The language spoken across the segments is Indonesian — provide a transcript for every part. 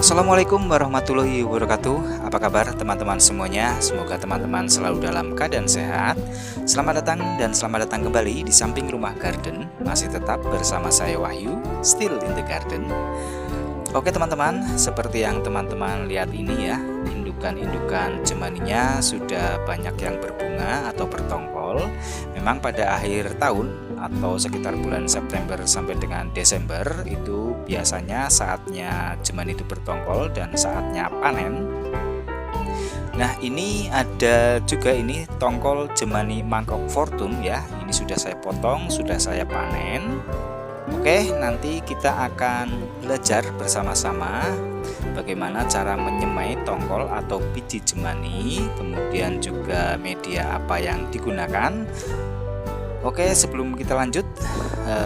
Assalamualaikum warahmatullahi wabarakatuh. Apa kabar teman-teman semuanya? Semoga teman-teman selalu dalam keadaan sehat. Selamat datang dan selamat datang kembali di Samping Rumah Garden. Masih tetap bersama saya Wahyu, still in the garden. Oke teman-teman, seperti yang teman-teman lihat ini ya, indukan-indukan cemaninya sudah banyak yang berbunga atau bertongkol. Memang pada akhir tahun atau sekitar bulan September sampai dengan Desember itu biasanya saatnya cemani itu bertongkol dan saatnya panen. Nah, ini ada juga ini tongkol cemani mangkok fortune ya. Ini sudah saya potong, sudah saya panen. Oke, nanti kita akan belajar bersama-sama bagaimana cara menyemai tongkol atau biji cemani, kemudian juga media apa yang digunakan. Oke, sebelum kita lanjut,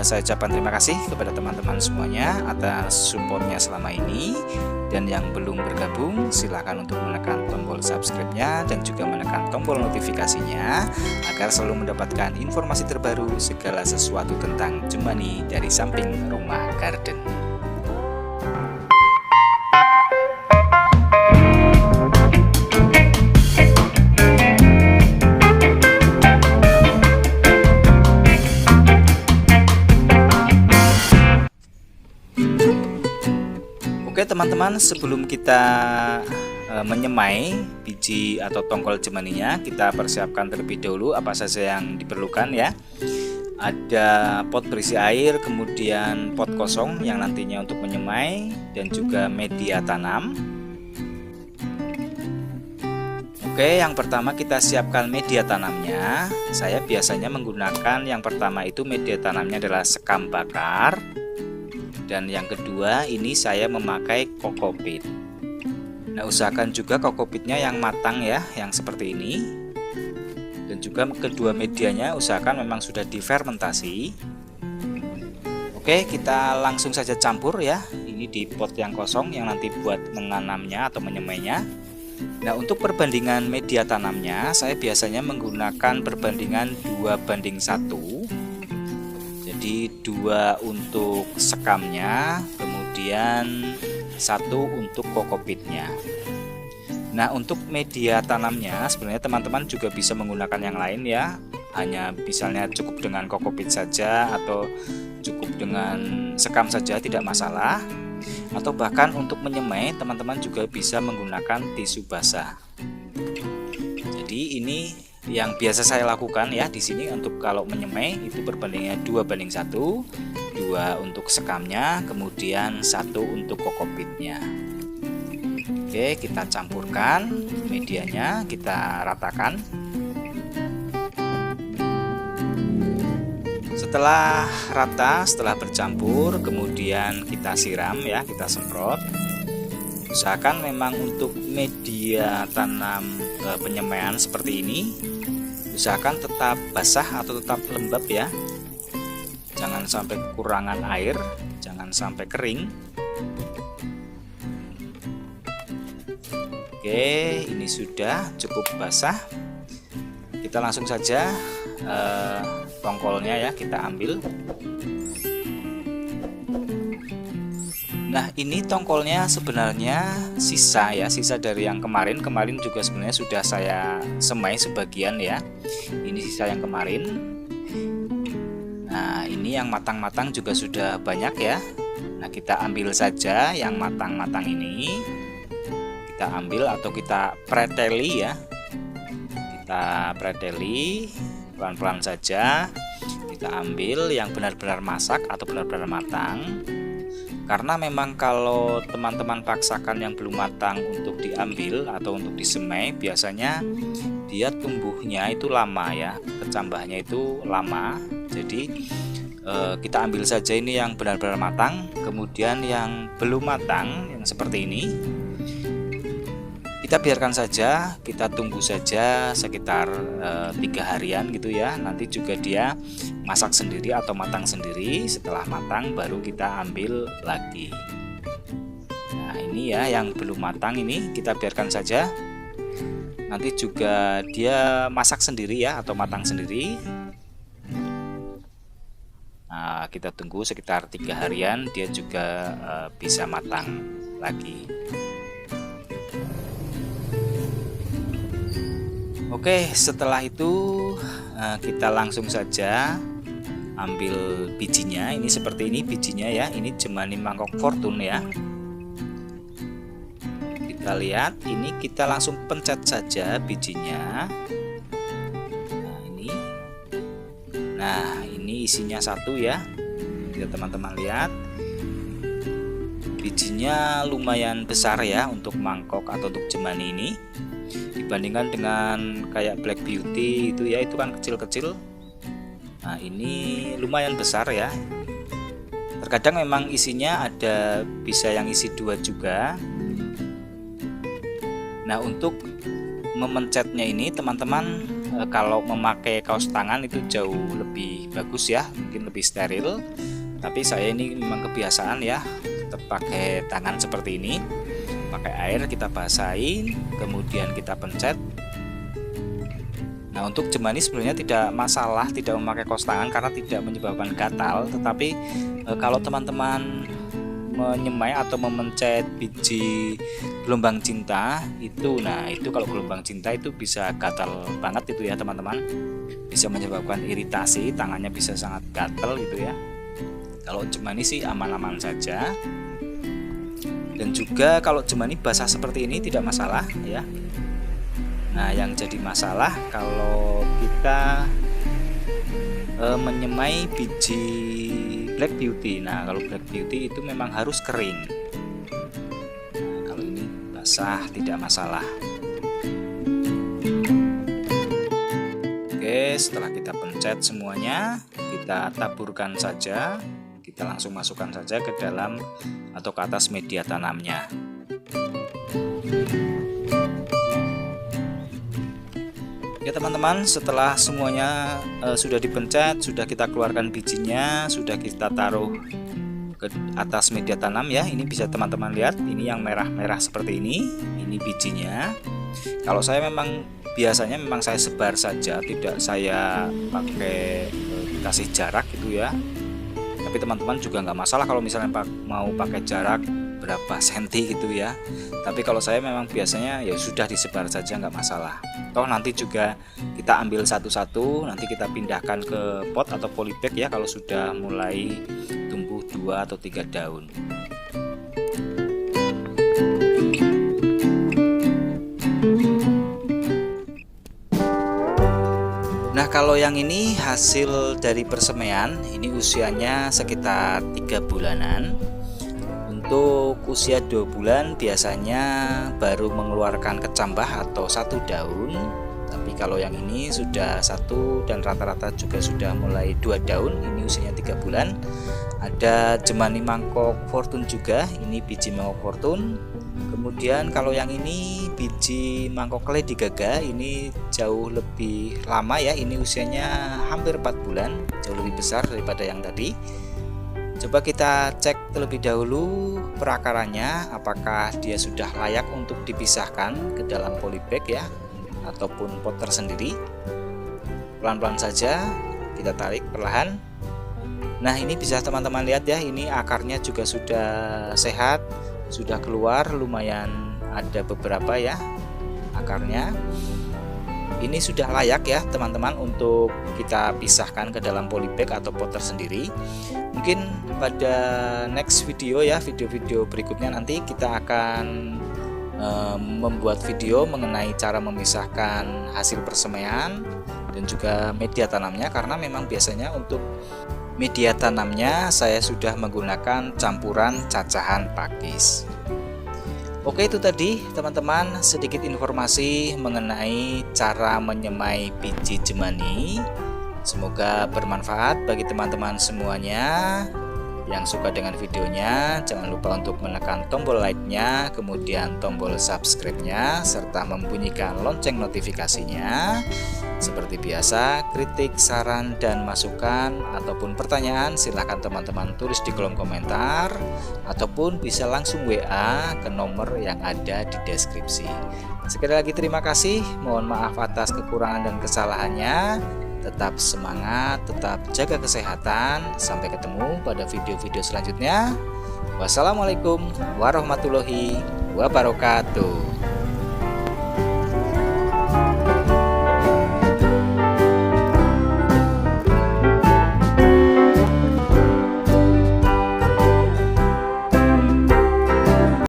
saya ucapkan terima kasih kepada teman-teman semuanya atas supportnya selama ini. Dan yang belum bergabung, silahkan untuk menekan tombol subscribe-nya dan juga menekan tombol notifikasinya agar selalu mendapatkan informasi terbaru segala sesuatu tentang cemani dari Samping Rumah Garden. Oke teman-teman, sebelum kita menyemai biji atau tongkol cemaninya, kita persiapkan terlebih dahulu apa saja yang diperlukan ya. Ada pot berisi air, kemudian pot kosong yang nantinya untuk menyemai, dan juga media tanam. Oke, yang pertama kita siapkan media tanamnya. Saya biasanya menggunakan yang pertama itu media tanamnya adalah sekam bakar. Dan yang kedua ini saya memakai kokopit. Nah, usahakan juga kokopitnya yang matang ya, yang seperti ini. Dan juga kedua medianya usahakan memang sudah difermentasi. Oke, kita langsung saja campur ya. Ini di pot yang kosong yang nanti buat menanamnya atau menyemainya. Nah, untuk perbandingan media tanamnya saya biasanya menggunakan perbandingan 2:1. Jadi 2 untuk sekamnya, kemudian 1 untuk kokopitnya. Nah, untuk media tanamnya sebenarnya teman-teman juga bisa menggunakan yang lain ya. Hanya misalnya cukup dengan kokopit saja atau cukup dengan sekam saja tidak masalah. Atau bahkan untuk menyemai teman-teman juga bisa menggunakan tisu basah. Jadi ini yang biasa saya lakukan ya di sini untuk kalau menyemai itu perbandingannya 2:1, 2 untuk sekamnya, kemudian 1 untuk kokopitnya. Oke, kita campurkan medianya, kita ratakan. Setelah rata, setelah bercampur, kemudian kita siram ya, kita semprot. Usahakan memang untuk media tanam penyemaian seperti ini usahakan tetap basah atau tetap lembab ya. Jangan sampai kekurangan air, jangan sampai kering. Oke, ini sudah cukup basah. Kita langsung saja tongkolnya ya kita ambil. Nah, ini tongkolnya sebenarnya sisa ya, sisa dari yang kemarin juga sebenarnya sudah saya semai sebagian ya. Ini sisa yang kemarin. Nah, ini yang matang-matang juga sudah banyak ya. Nah, kita ambil saja yang matang-matang ini. Kita ambil atau kita preteli ya. Kita preteli pelan-pelan saja. Kita ambil yang benar-benar masak atau benar-benar matang. Karena memang kalau teman-teman paksakan yang belum matang untuk diambil atau untuk disemai, biasanya dia tumbuhnya itu lama ya, kecambahnya itu lama. Jadi kita ambil saja ini yang benar-benar matang, kemudian yang belum matang yang seperti ini kita biarkan saja, kita tunggu saja sekitar 3 harian gitu ya. Nanti juga dia masak sendiri atau matang sendiri. Setelah matang baru kita ambil lagi. Nah, ini ya yang belum matang ini kita biarkan saja. Nanti juga dia masak sendiri ya atau matang sendiri. Nah, kita tunggu sekitar 3 harian dia juga bisa matang. lagi. Oke, setelah itu kita langsung saja ambil bijinya. Ini seperti ini bijinya ya, ini Jemani Mangkok Fortune ya. Kita lihat, ini kita langsung pencet saja bijinya. Nah ini isinya satu ya, bisa teman-teman lihat. Bijinya lumayan besar ya untuk mangkok atau untuk Jemani ini, dibandingkan dengan kayak Black Beauty itu ya, itu kan kecil-kecil. Nah ini lumayan besar ya. Terkadang memang isinya ada bisa yang isi 2 juga. Nah untuk memencetnya ini teman-teman, kalau memakai kaos tangan itu jauh lebih bagus ya, mungkin lebih steril. Tapi saya ini memang kebiasaan ya, tetap pakai tangan seperti ini. Pakai air kita basahin, kemudian kita pencet. Nah untuk Jemani sebenarnya tidak masalah tidak memakai kaos tangan karena tidak menyebabkan gatal. Tetapi kalau teman-teman menyemai atau memencet biji gelombang cinta itu, nah itu kalau gelombang cinta itu bisa gatal banget itu ya teman-teman, bisa menyebabkan iritasi, tangannya bisa sangat gatal gitu ya. Kalau Jemani sih aman-aman saja. Dan juga kalau Jemani basah seperti ini tidak masalah ya. Nah yang jadi masalah kalau kita menyemai biji Black Beauty. Nah kalau Black Beauty itu memang harus kering. Nah, kalau ini basah tidak masalah. Oke, setelah kita pencet semuanya, kita taburkan saja. Kita langsung masukkan saja ke dalam atau ke atas media tanamnya. Ya teman-teman, setelah semuanya sudah dipencet, sudah kita keluarkan bijinya, sudah kita taruh ke atas media tanam ya. Ini bisa teman-teman lihat, ini yang merah-merah seperti ini bijinya. Kalau saya memang biasanya memang saya sebar saja, tidak saya pakai kasih jarak gitu ya. Tapi teman-teman juga nggak masalah kalau misalnya mau pakai jarak berapa senti gitu ya. Tapi kalau saya memang biasanya ya sudah disebar saja, nggak masalah. Toh nanti juga kita ambil satu-satu, nanti kita pindahkan ke pot atau polybag ya kalau sudah mulai tumbuh 2 atau 3 daun. Nah kalau yang ini hasil dari persemaian, ini usianya sekitar 3 bulanan. Untuk usia 2 bulan biasanya baru mengeluarkan kecambah atau 1 daun. Tapi kalau yang ini sudah 1 dan rata-rata juga sudah mulai 2 daun. Ini usianya 3 bulan. Ada Jemani Mangkok Fortune juga, ini biji Mangkok Fortune. Kemudian kalau yang ini biji Mangkok Lady Gaga, ini jauh lebih lama ya, ini usianya hampir 4 bulan, jauh lebih besar daripada yang tadi. Coba kita cek terlebih dahulu perakarannya, apakah dia sudah layak untuk dipisahkan ke dalam polybag ya, ataupun pot tersendiri. Pelan-pelan saja kita tarik perlahan. Nah ini bisa teman-teman lihat ya, ini akarnya juga sudah sehat, sudah keluar lumayan ada beberapa ya akarnya. Ini sudah layak ya teman-teman untuk kita pisahkan ke dalam polybag atau pot tersendiri. Mungkin pada next video ya, video-video berikutnya nanti kita akan membuat video mengenai cara memisahkan hasil persemaian dan juga media tanamnya, karena memang biasanya untuk media tanamnya saya sudah menggunakan campuran cacahan pakis. Oke, itu tadi teman-teman sedikit informasi mengenai cara menyemai biji Jemani. Semoga bermanfaat bagi teman-teman semuanya. Yang suka dengan videonya jangan lupa untuk menekan tombol like-nya, kemudian tombol subscribe-nya, serta membunyikan lonceng notifikasinya. Seperti biasa, kritik, saran, dan masukan ataupun pertanyaan silahkan teman-teman tulis di kolom komentar, ataupun bisa langsung WA ke nomor yang ada di deskripsi. Sekali lagi terima kasih, mohon maaf atas kekurangan dan kesalahannya. Tetap semangat, tetap jaga kesehatan. Sampai ketemu pada video-video selanjutnya. Wassalamualaikum warahmatullahi wabarakatuh.